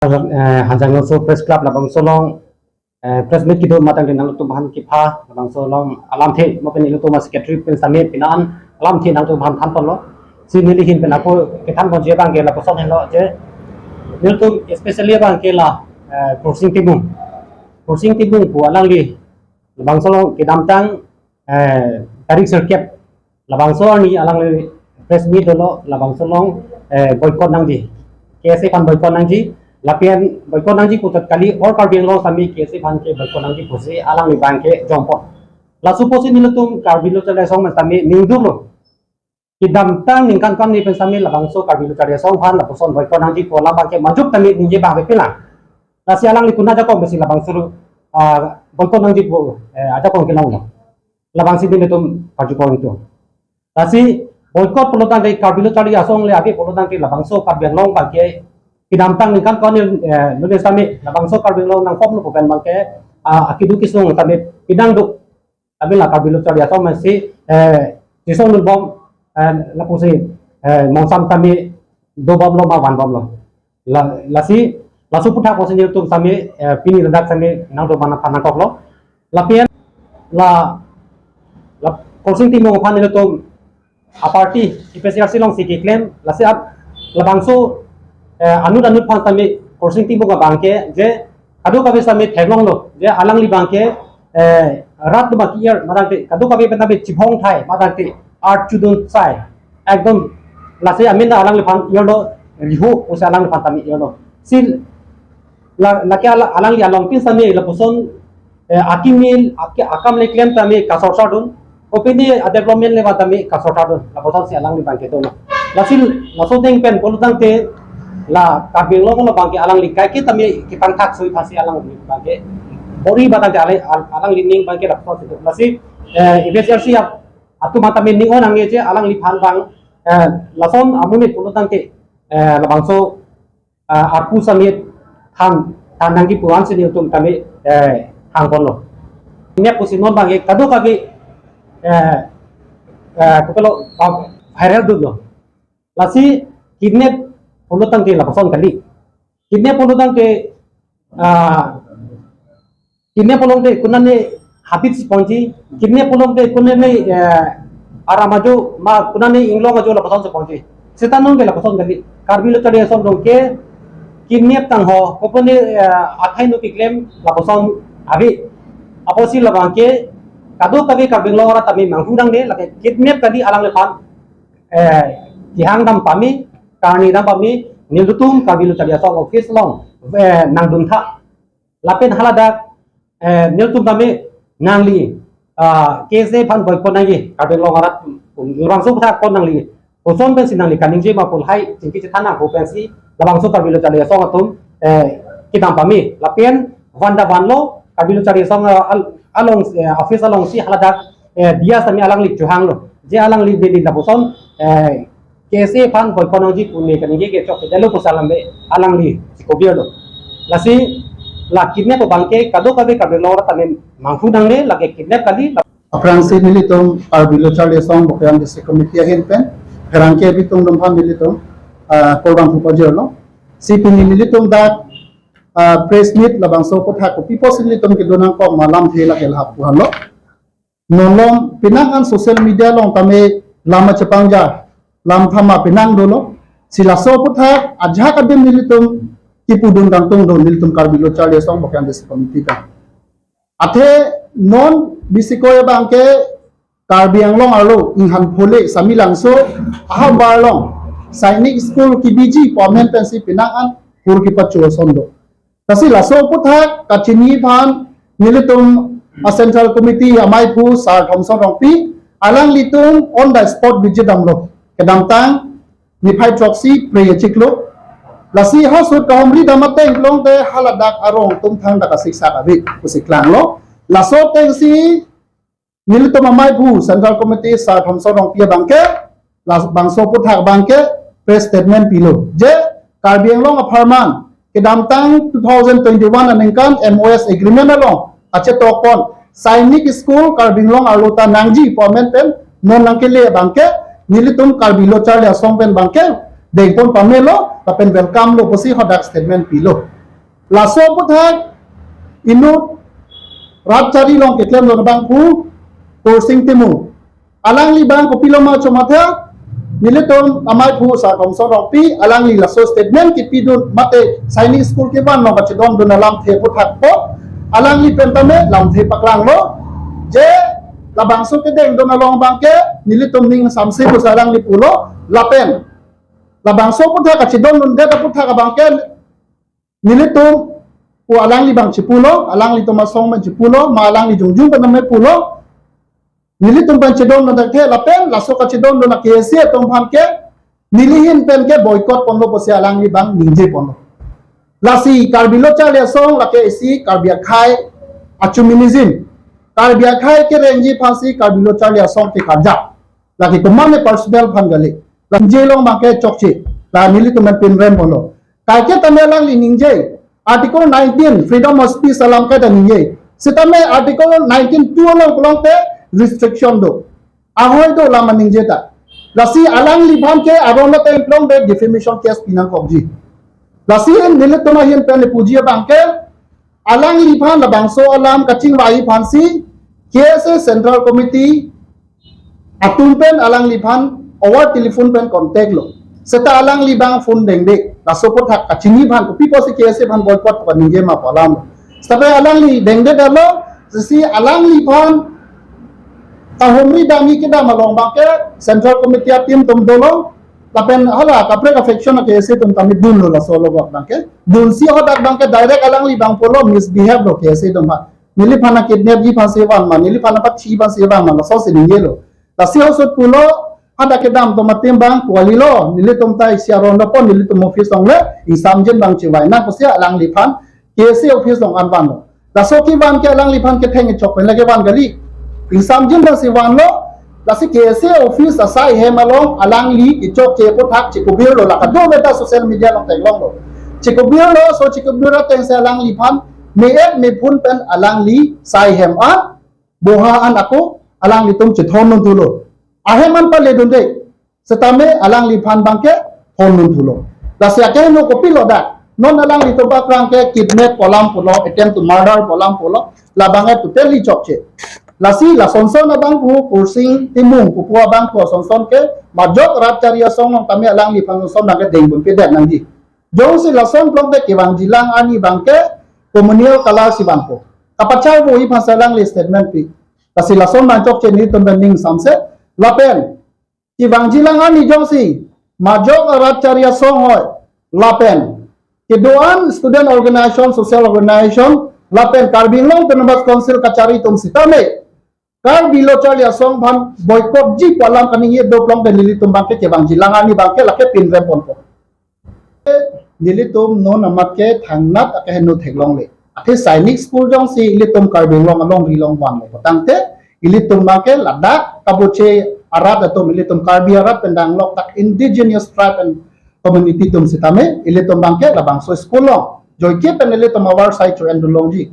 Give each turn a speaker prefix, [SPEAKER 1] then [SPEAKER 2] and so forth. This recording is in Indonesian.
[SPEAKER 1] Hanjang so press club labang solong press meet kido matang dinang tu bahan kipa labang solong alam the mo pen ilu tu mas secretary pen samit pinan alam the nang tu bahan than lo si nili hin pen aku ke than kon je bang ke la poson lo je nil tu especially bang ke la crossing tibung pu alang li labang solong ke dam tang tarik serkep labang solong ni alang li press meet lo labang solong boycott nang di kese pan boycott nang di lapian boycott nang ji kutat kali or karbing lo sami kese pan ke boycott nang ji pusi alang ni bangke jompot la suposi nilutum karbilo tele song sami ningdu lo kidam tang ningkan kan ni pensami labang so karbilo tele song han la poson boycott nang ji pola bangke majuk tami ninje bang pela la si alang ni kuna ja ko besi labang suru boycott nang ji po aja ko kelang lo labang si nilutum paju ko itu la si boycott polotan dei karbilo tele asong le api polotan ke labang so karbing long bangke kidam tang ningkan kon ni sami labang so karbing lo nang pom lo pen bangke akidu kisung tabe pidang duk tabe la kabilo tari aso masi kisung nul bom la pusi mong sam tami do bom lo ma wan bom lo la si la su puta ko senil tum sami pini redak sami nang do mana panang kok lo la pian la kursi timo panil tum a party IPCRC long si claim la si labang so anu pan sami kursi timo ga bangke je kadu kabe sami thaglong lo je alang li bangke rat ma kier madang kadu kabe penabe chibong thai madang te art chudun sai ekdom lase amin alang li pan yolo rihu usa alang li pan tami yolo sil la ke alang li along pin sami la puson akimil akam le claim tami kasor sadun opini development le tami kasor sadun la puson si alang li bangke to la sil la so deng pen polutang te la kabing lo kono bangke alang li kai ke tami kitang thak sui phasi alang li bangke bori batang ale alang li ning bangke la phos la si IPCRC atu mata min ning on ange je alang li phan bang la son amuni polutang te la bangso arpu samit than nang ki puan se ni tum tami hang kon lo ne pusinon bangke kadu kage kopelo viral du lo la si kidnap polutang ke lapason kali kidnap polutang ke kunane habit sponji kidnap polong ke kunane aramaju ma kunane inglong ajo lapason sponji setanong ke lapason kali karbilo tadi ason dong ke kidnap tang ho kopone athai no ki claim lapason abi aposi labang ke kadu kabe karbilo ora tami manghudang de lake kidnap tadi alang le pan tihang dam pami karni dam pami nilutum kabilo tadi asong office long nang duntha lapen halada nilutum pami nangli kese pan boy kon nangi kabilo ngarat urang su tha kon nangli oson ben sinangli kaning je ma pul hai jingki thana ko pensi labang su kabilo tadi asong atum kitam pami lapen wanda wanlo kabilo tadi asong along office along si halada dia sami alang li juhang lo je alang li de laposon kese pan boy kono ji pune kan ge chok jalo pusalam be alang li kobier lo lasi la kidnap ko bangke kado kabe kabe lora tamen mangfu dang le lage kidnap kali
[SPEAKER 2] aprang se militum arbilo chale song bokyam district committee hin pen herang ke bitung dum pham militum program pu pajor lo cp militum da press meet labang so ko tha ko people militum ke donang ko malam thela ke la pu halo nolong pinangan social media long tame lama chepangja lam thama pinang dolo sila so putha ajha ka dem militum kipudun dangtung do militum karbilo chale song bokyam des committee ka athe non bisikoy bangke karbiang long alo inghan phole samilang so aha barlong sainik school ki biji permanent pensi pinangan pur ki pacho sondo tasi la so putha kachini phan militum central committee amai phu sar thomson rongpi alang litum on the spot visit damlo kedam tang ni phai troxy pre chiklo lasi hasut kahomri damate long te haladak arong tum thang daka siksa abi usiklang lo laso teng si nilito mamai bu central committee sa thomso rong pia bangke las bangso puthak bangke press statement pilo je karbiang long aparman kedam tang 2021 anengkan MOS agreement along ache tokon sainik school karbiang long alota nangji permanent pen non nangkele bangke nilitum karbilo chale asong pen bangke deng pon pamelo tapen welcome lo posi hodak statement pilo laso puthak inu rat cari long ketlem lo bang pu kursing timu alang li bang kopilo ma chomatha nilitom amai pu sa komso ropi alang li laso statement ki pidun mate sainik school ke ban no bachidon dun alam the puthak po alang li pentame lam the paklang lo je labang so ke deng don along bangke nilitom ning samse pu sarang li pulo lapen labang so puthak kachidon dun de puthak bangke nilitom pu alang li bang cipulo alang li tomasong man cipulo ma alang li jungjung pename pulo nilitum pan chedon na dakhe lapen laso ka chedon na KSC tong phamke nilihin pen ke boycott ponlo posi alang li bang ningje ponlo lasi karbilo chale song la KSC karbia khai achuminizim karbia khai ke renji phasi karbilo chale song ke karja lagi komane personnel phan gale ningje long ma ke chokchi la nilitum pen rem ponlo kai ke tamelang li ningje article 19 freedom of speech alam ka da ningje sitame article 19 2 long kolong te restriction do ahoy do lama ningjeta lasi alang libhan ke arona te implong de defamation case pinang kobji lasi en nilet to hin pen puji bangke alang libhan la bangso alam kaching wai phansi case central committee atum pen alang libhan over telephone pen contact lo seta alang libang phone deng de la support hak kachini bhan ko pipo se case bhan boycott pa ninge ma palam sabe alang li deng de dalo si alang libhan tahomri dami kita malong bangke central committee team tum dolo lapen hala kapre affection ke ese tum tamit dun lo la solo gok bangke dun si hodak bangke direct alang li bang polo misbehave lo ke ese dum ha nili phana kidnap ji phase wan ma nili phana pat chi ban se wan ma so se ninge lo la si hosot pulo hada ke dam to matem bang kwali lo nili tum tai siaron lo pon nili tum office ong le isam jen bang chi wai na ko sia alang li phan ke ese office ong an ban lo la so ki ban ke alang li phan ke theng chok pen la ke ban gali Insam jin si wan lo lasi KSC office asai he malong alang li ichok che puthak chikubir lo lakado beta social media long tenglong lo chikubir lo so chikubir teng se alang li phan me ek me phun pen alang li sai hem a boha an ako alang li tum chithon nun tulo aheman pa le dun de setame alang li phan bangke thon nun tulo lasi ake no kopi lo da non alang li to bakrang ke kidnap polam pulo attempt to murder polam pulo labange totally chok che lasi la sonson na bang pu kursing timung pupua bang pu sonson ke majok rat caria song nong kami alang li pang son nang deng bun pedet nang ji jong si la son plong de kiwang jilang ani bang ke komunio kala si bang pu kapachau bu i pasalang li statement pi lasi la son nang chok che ni ton ning samse lapen kiwang jilang ani jong si majok rat caria song hoy lapen kedoan student organization social organization lapen karbing long penembas council kacari tum sitame kar bilo chali asong bhan boycott ji palam kaning ye do plong de nilitum bangke ke bang jilangan ni bangke lake pin rem pon ko nilitum no namak ke thangnat ake henu theglong le ate sainik school jong si ilitum kar binglong along rilong wan le tangte ilitum bangke ladak kabuche arat atau ilitum karbi arat pendang lok tak indigenous tribe and community tum sitame ilitum bangke labang so school long joike pen ilitum awar sai chu endulong ji